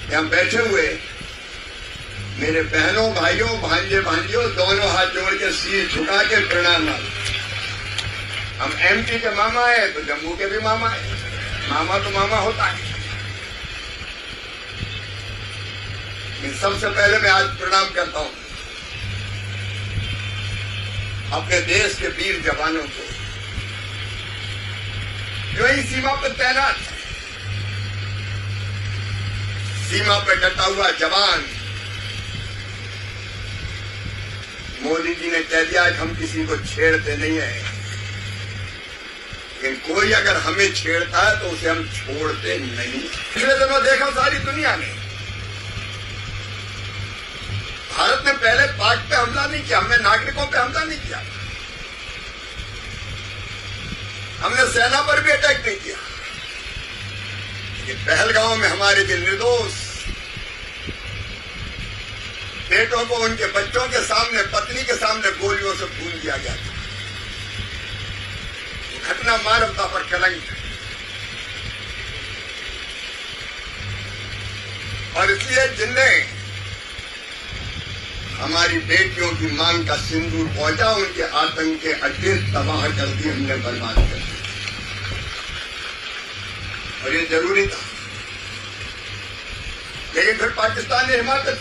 यहाँ बैठे हुए मेरे बहनों, भाइयों, भांजे भांजियों, दोनों हाथ जोड़ के सिर झुका के प्रणाम मारो। हम एमपी के मामा है तो जम्मू के भी मामा है, मामा तो मामा होता है। सबसे पहले मैं आज प्रणाम करता हूं अपने देश के वीर जवानों को जो ही सीमा पर तैनात है। सीमा पर डटा हुआ जवान। मोदी जी ने कह दिया कि हम किसी को छेड़ते नहीं है, लेकिन कोई अगर हमें छेड़ता है तो उसे हम छोड़ते नहीं। पिछले दिनों देखा सारी दुनिया ने, भारत ने पहले पाक पे हमला नहीं किया, हमने नागरिकों पे हमला नहीं किया, हमने सेना पर भी अटैक नहीं किया। लेकिन पहलगांव में हमारे जो निर्दोष बेटों को उनके बच्चों के सामने, पत्नी के सामने गोलियों से भून दिया गया था। घटना मानवता पर कलंक है और इसलिए जिनने हमारी बेटियों की मांग का सिंदूर पहुंचा, उनके आतंक के अड्डे तबाह कर दिए, हमने बर्बाद कर दिया। और ये जरूरी था, लेकिन फिर पाकिस्तान ने हिमाकत,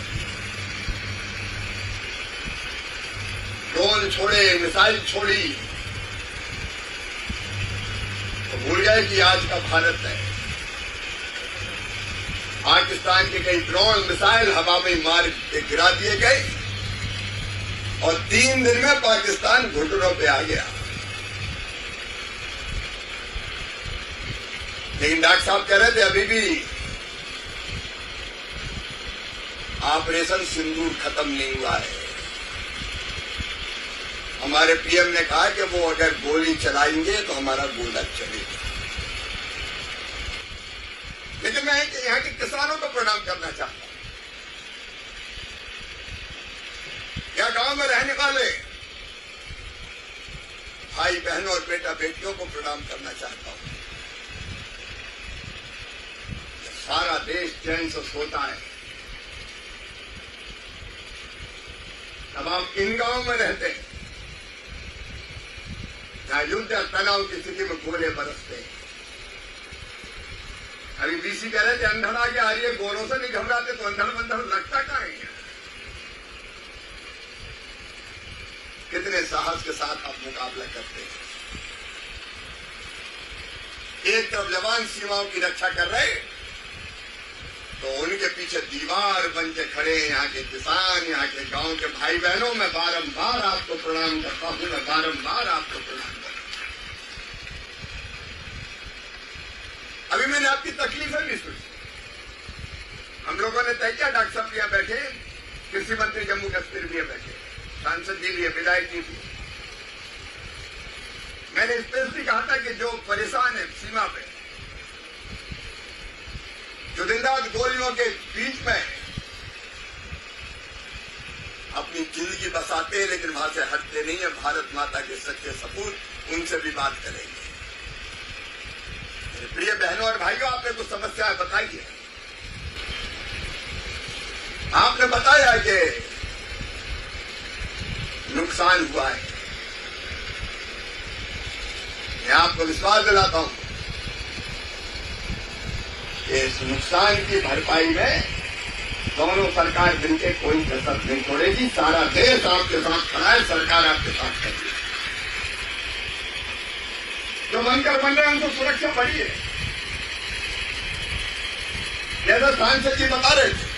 ड्रोन छोड़े, मिसाइल छोड़ी, तो भूल गए कि आज का भारत है। पाकिस्तान के कई ड्रोन मिसाइल हवा में मार के गिरा दिए गए और 3 दिन में पाकिस्तान घुटनों पे आ गया। लेकिन डॉक्टर साहब कह रहे थे अभी भी ऑपरेशन सिंदूर खत्म नहीं हुआ है। हमारे पीएम ने कहा कि वो अगर गोली चलाएंगे तो हमारा गोला चलेगा। लेकिन मैं यहाँ के किसानों को प्रणाम करना चाहता हूं, या गांव में रहने वाले भाई बहनों और बेटा बेटियों को प्रणाम करना चाहता हूं। सारा देश चैन से सोता है, तब हम इन गांवों में रहते हैं जहां युद्ध और तनाव की स्थिति में गोले बरसते हैं। अभी बीसी कह रहे थे अंधड़ आगे आ रही है, गोलों से नहीं घबराते तो अंधड़ बंधड़ लगता कहां है। कितने साहस के साथ आप मुकाबला करते हैं। एक तरफ जवान सीमाओं की रक्षा कर रहे, तो उनके पीछे दीवार बन के खड़े यहाँ के किसान, यहाँ के गांव के भाई बहनों। मैं बारंबार आपको प्रणाम करता हूं, मैं बारंबार आपको प्रणाम करता हूं। अभी मैंने आपकी तकलीफें भी सुनी। हम लोगों ने तय किया, डॉक्टर साहब यहाँ बैठे, कृषि मंत्री जम्मू कश्मीर भी बैठे, सांसद जी भी, विधायक जी भी। मैंने स्पेशली कहा था कि जो परेशान है सीमा पे, जो दिन रात गोलियों के बीच में अपनी जिंदगी बसाते हैं लेकिन वहां से हटते नहीं है, भारत माता के सच्चे सपूत, उनसे भी बात करेंगे। मेरे प्रिय बहनों और भाइयों, आपने कुछ समस्याएं बताई है। आपने बताया कि नुकसान हुआ है। मैं आपको विश्वास दिलाता हूं कि इस नुकसान की भरपाई में दोनों सरकार मिलकर कोई कसर नहीं छोड़ेगी। सारा देश आपके साथ खड़ा है, सरकार आपके साथ खड़ी है। जो बनकर बन रहे हैं उनको सुरक्षा बढ़ी है। जैसा सांसद जी बता रहे थे,